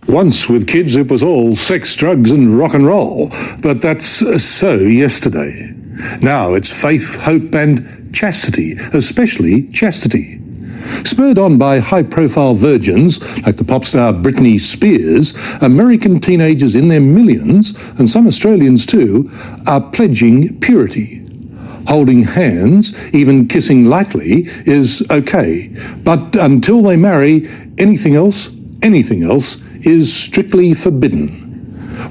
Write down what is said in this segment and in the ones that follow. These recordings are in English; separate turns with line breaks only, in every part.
Once with kids it was all sex, drugs and rock and roll, but that's so yesterday. Now it's faith, hope and chastity, especially chastity. Spurred on by high-profile virgins like the pop star Britney Spears, American teenagers in their millions, and some Australians too, are pledging purity. Holding hands, even kissing lightly, is okay, but until they marry, anything else is strictly forbidden.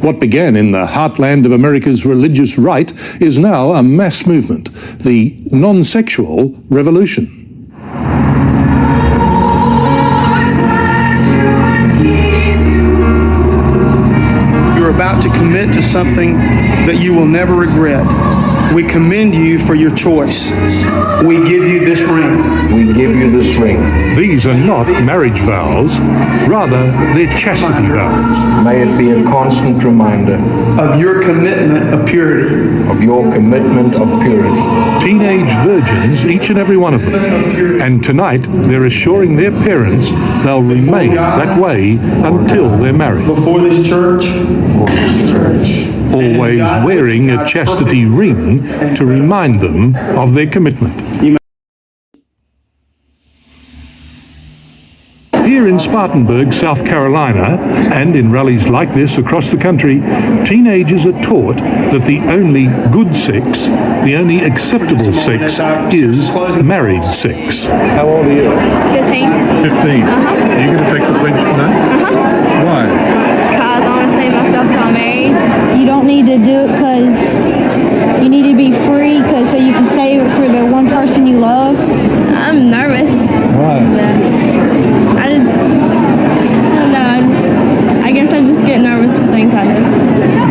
What began in the heartland of America's religious right is now a mass movement, the non-sexual revolution.
You're about to commit to something that you will never regret. We commend you for your choice. We give you this ring.
We give you this ring.
These are not marriage vows, rather they're chastity vows.
May it be a constant reminder
Of your commitment of purity.
of your commitment of purity.
Teenage virgins, each and every one of them. And tonight they're assuring their parents they'll remain that way until they're married.
Before this church.
Always wearing a chastity ring to remind them of their commitment. Here in Spartanburg, South Carolina, and in rallies like this across the country, teenagers are taught that the only good sex, the only acceptable sex, is married sex. How old are you?
15.
15. Are you going to take the pledge tonight? Why?
Because I want to save myself till I'm married. You don't need to do it because you need to be free, so you can save it for the one person you love. I'm nervous.
Why?
I guess I just get nervous for things like this.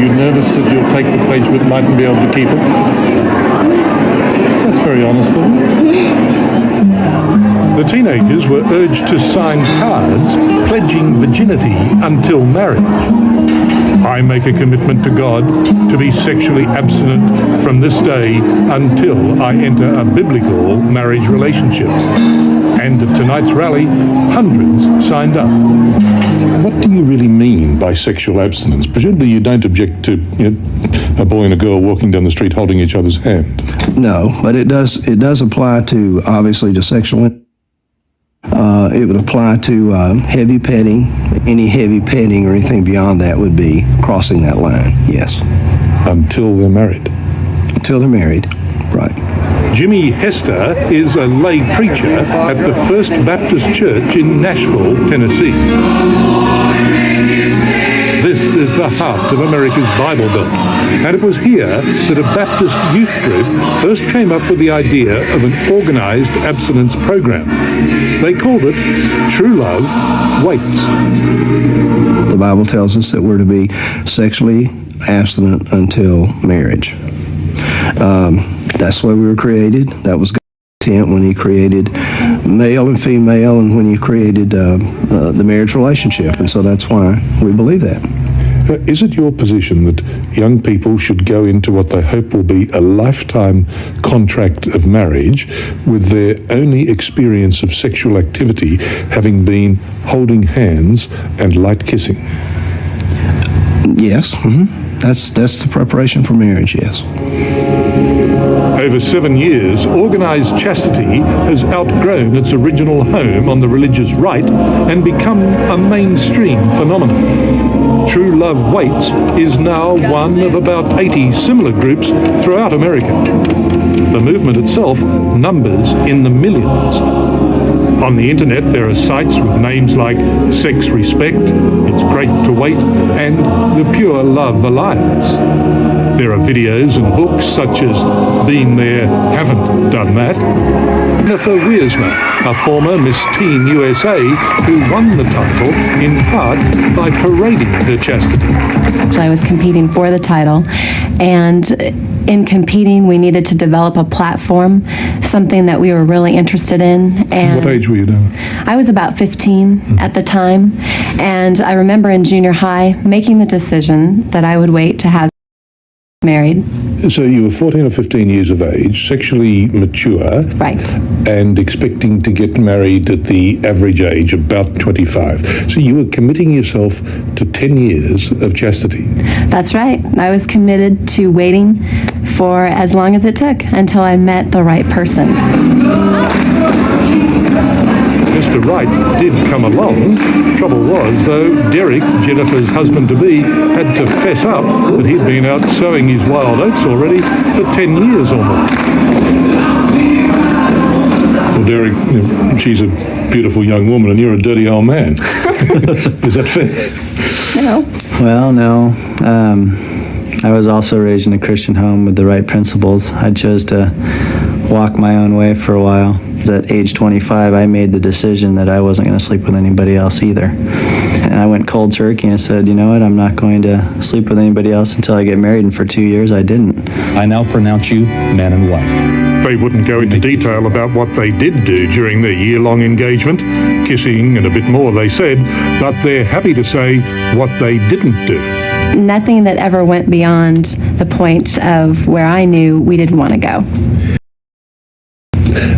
You're nervous that you'll take the pledge but mightn't be able to keep it? That's very honest of you. The teenagers were urged to sign cards pledging virginity until marriage. I make a commitment to God to be sexually abstinent from this day until I enter a biblical marriage relationship. And at tonight's rally, hundreds signed up. What do you really mean by sexual abstinence? Presumably you don't object to a boy and a girl walking down the street holding each other's hand.
No, but it does apply to, obviously, to sexual. It would apply to heavy petting. Any heavy petting or anything beyond that would be crossing that line, yes.
Until they're married.
Until they're married, right.
Jimmy Hester is a lay preacher at the First Baptist Church in Nashville, Tennessee. This is the heart of America's Bible Belt, and it was here that a Baptist youth group first came up with the idea of an organized abstinence program. They called it True Love Waits.
The Bible tells us that we're to be sexually abstinent until marriage. That's the way we were created. That was God's intent when He created male and female, and when He created the marriage relationship. And so that's why we believe that.
Is it your position that young people should go into what they hope will be a lifetime contract of marriage with their only experience of sexual activity having been holding hands and light kissing?
Yes. Mm-hmm. That's the preparation for marriage, yes.
Over 7 years, organized chastity has outgrown its original home on the religious right and become a mainstream phenomenon. True Love Waits is now one of about 80 similar groups throughout America. The movement itself numbers in the millions. On the internet, there are sites with names like Sex Respect, It's Great to Wait, and the Pure Love Alliance. There are videos and books such as Been There, Haven't Done That. Jennifer Wiersma, a former Miss Teen USA, who won the title in part by parading her chastity.
I was competing for the title, and in competing, we needed to develop a platform, something that we were really interested in. And
what age were you now?
I was about 15 at the time, and I remember in junior high making the decision that I would wait to have married.
So you were 14 or 15 years of age, sexually mature,
Right.
and expecting to get married at the average age, about 25. So you were committing yourself to 10 years of chastity.
That's right. I was committed to waiting for as long as it took until I met the right person.
Mr. Right did come along. Trouble was, though, Derek, Jennifer's husband-to-be, had to fess up that he'd been out sowing his wild oats already for 10 years or more. Well, Derek, she's a beautiful young woman and you're a dirty old man. Is that fair?
No.
Well, no. I was also raised in a Christian home with the right principles. I chose to walk my own way for a while. At age 25, I made the decision that I wasn't going to sleep with anybody else either. And I went cold turkey and said, you know what, I'm not going to sleep with anybody else until I get married. And for 2 years, I didn't.
I now pronounce you man and wife.
They wouldn't go into detail about what they did do during their year-long engagement, kissing and a bit more, they said, but they're happy to say what they didn't do.
Nothing that ever went beyond the point of where I knew we didn't want to go.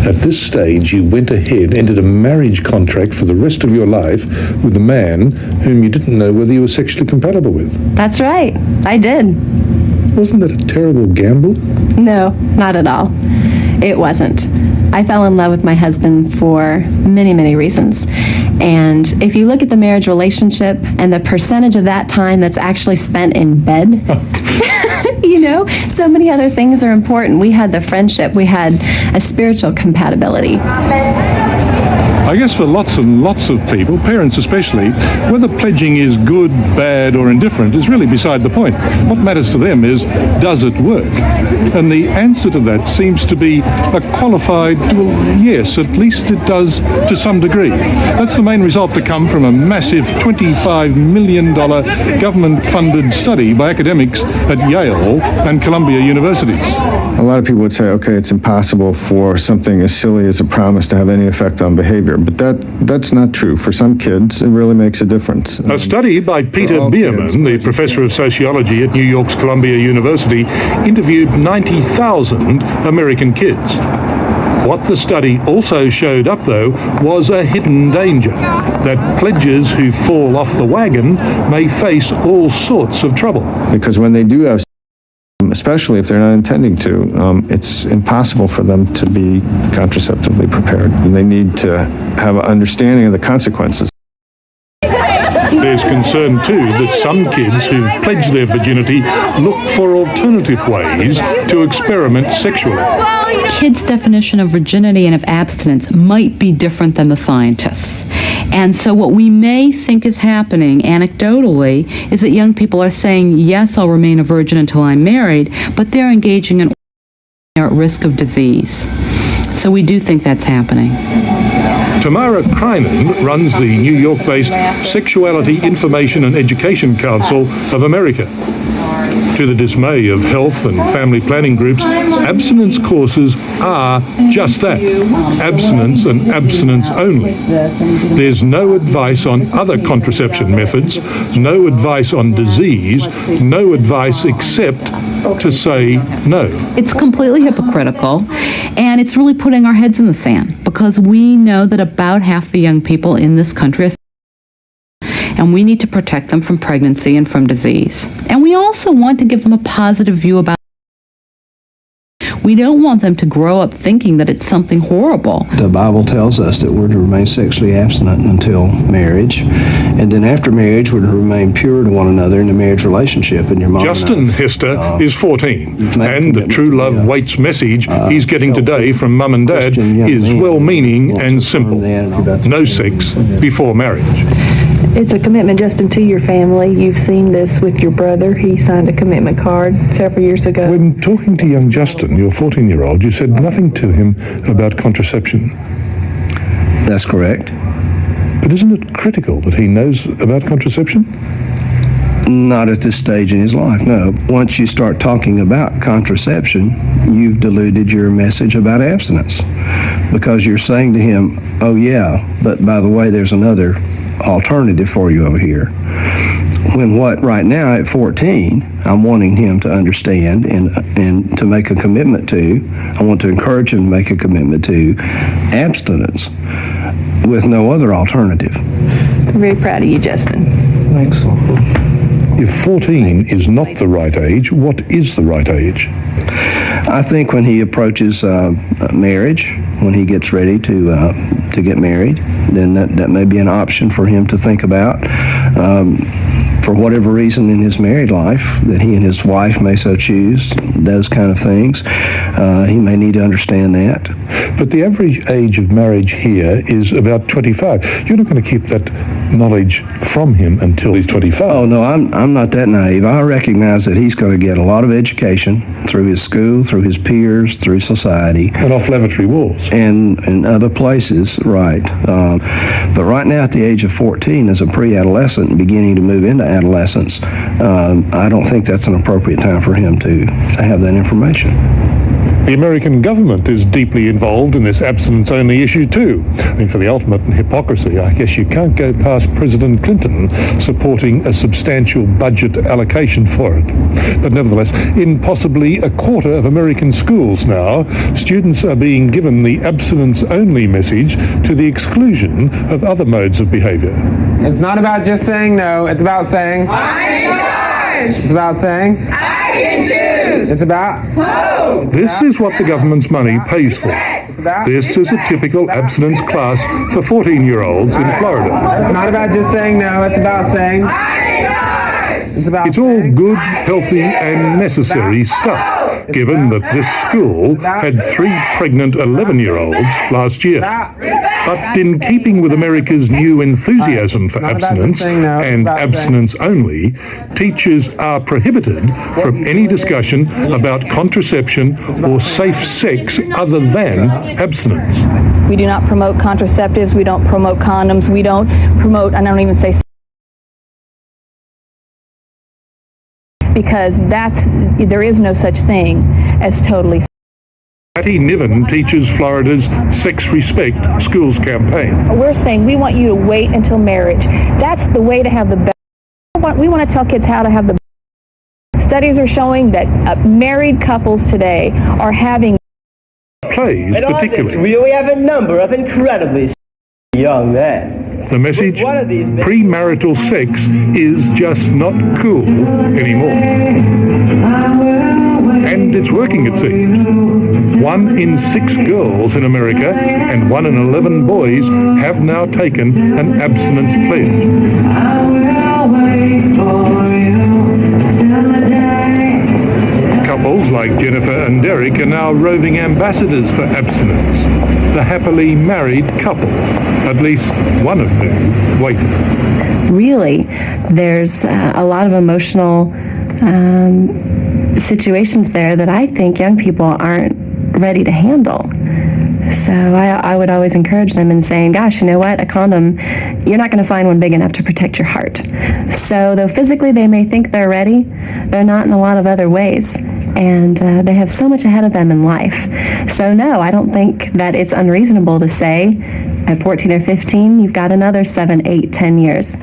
At this stage, you went ahead, entered a marriage contract for the rest of your life with a man whom you didn't know whether you were sexually compatible with.
That's right. I did.
Wasn't that a terrible gamble?
No, not at all. It wasn't. I fell in love with my husband for many, many reasons. And if you look at the marriage relationship and the percentage of that time that's actually spent in bed, you know, so many other things are important. We had the friendship. We had a spiritual compatibility.
I guess for lots and lots of people, parents especially, whether pledging is good, bad, or indifferent is really beside the point. What matters to them is, does it work? And the answer to that seems to be a qualified, well, yes, at least it does to some degree. That's the main result to come from a massive $25 million government-funded study by academics at Yale and Columbia universities.
A lot of people would say, okay, it's impossible for something as silly as a promise to have any effect on behavior, but that's not true. For some kids, it really makes a difference.
A study by Peter Bierman, the professor of sociology at New York's Columbia University, interviewed 90,000 American kids. What the study also showed up, though, was a hidden danger, that pledges who fall off the wagon may face all sorts of trouble.
Because when they do have, especially if they're not intending to, it's impossible for them to be contraceptively prepared. And they need to have an understanding of the consequences.
There's concern, too, that some kids who've pledged their virginity look for alternative ways to experiment sexually.
Kids' definition of virginity and of abstinence might be different than the scientists'. And so what we may think is happening anecdotally is that young people are saying, yes, I'll remain a virgin until I'm married, but they're engaging in at risk of disease. So we do think that's happening.
Tamara Krynen runs the New York-based Sexuality Information and Education Council of America. To the dismay of health and family planning groups, abstinence courses are just that, abstinence and abstinence only. There's no advice on other contraception methods, no advice on disease, no advice except to say no.
It's completely hypocritical, and it's really putting our heads in the sand, because we know that about half the young people in this country are, and we need to protect them from pregnancy and from disease. And we also want to give them a positive view about it. We don't want them to grow up thinking that it's something horrible.
The Bible tells us that we're to remain sexually abstinent until marriage, and then after marriage we're to remain pure to one another in the marriage relationship. And your mom
Justin Hester is 14, and the true love waits message he's getting today from mum and dad is well-meaning and simple. No sex before marriage.
It's a commitment, Justin, to your family. You've seen this with your brother. He signed a commitment card several years ago.
When talking to young Justin, your 14-year-old, you said nothing to him about contraception.
That's correct.
But isn't it critical that he knows about contraception?
Not at this stage in his life, no. Once you start talking about contraception, you've diluted your message about abstinence, because you're saying to him, oh yeah, but by the way, there's another alternative for you over here. right now at 14, I'm wanting him to understand and to make a commitment to, I want to encourage him to make a commitment to abstinence with no other alternative.
I'm very proud of you, Justin.
Thanks.
If 14 is not the right age, what is the right age?
I think when he approaches marriage, when he gets ready to get married, then that may be an option for him to think about. For whatever reason in his married life that he and his wife may so choose, those kind of things, he may need to understand that.
But the average age of marriage here is about 25. You're not going to keep that knowledge from him until he's 25.
Oh, no, I'm not that naive. I recognize that he's going to get a lot of education through his school, through his peers, through society.
And off lavatory walls.
And other places, right. But right now at the age of 14, as a pre-adolescent beginning to move into adolescence, I don't think that's an appropriate time for him to have that information.
The American government is deeply involved in this abstinence-only issue too. I mean, for the ultimate in hypocrisy, I guess you can't go past President Clinton supporting a substantial budget allocation for it. But nevertheless, in possibly a quarter of American schools now, students are being given the abstinence-only message to the exclusion of other modes of behavior.
It's not about just saying no, it's about saying I can choose. It's about saying I can choose. It's about who.
This is what the government's money pays for. This is a typical abstinence class for 14-year-olds in Florida.
It's not about just saying no, it's about saying I can choose.
It's all good, healthy, and necessary stuff, given that this school had 3 pregnant 11-year-olds last year. But in keeping with America's new enthusiasm for abstinence and abstinence only, teachers are prohibited from any discussion about contraception or safe sex other than abstinence.
We do not promote contraceptives, we don't promote condoms, we don't promote, and I don't even say, because there is no such thing as totally.
Patty Niven teaches Florida's Sex Respect Schools campaign.
We're saying we want you to wait until marriage. That's the way to have the best. We want to tell kids how to have the best. Studies are showing that married couples today are having
plays particularly.
We have a number of incredibly young men.
The message, premarital sex is just not cool anymore. And it's working, it seems. 1 in 6 girls in America and 1 in 11 boys have now taken an abstinence pledge. Couples like Jennifer and Derek are now roving ambassadors for abstinence. The happily married couple, at least one of whom waited.
Really, there's a lot of emotional situations there that I think young people aren't ready to handle. So I would always encourage them in saying, gosh, you know what, a condom, you're not going to find one big enough to protect your heart. So though physically they may think they're ready, they're not in a lot of other ways. And they have so much ahead of them in life. So no, I don't think that it's unreasonable to say at 14 or 15, you've got another 7, 8, 10 years.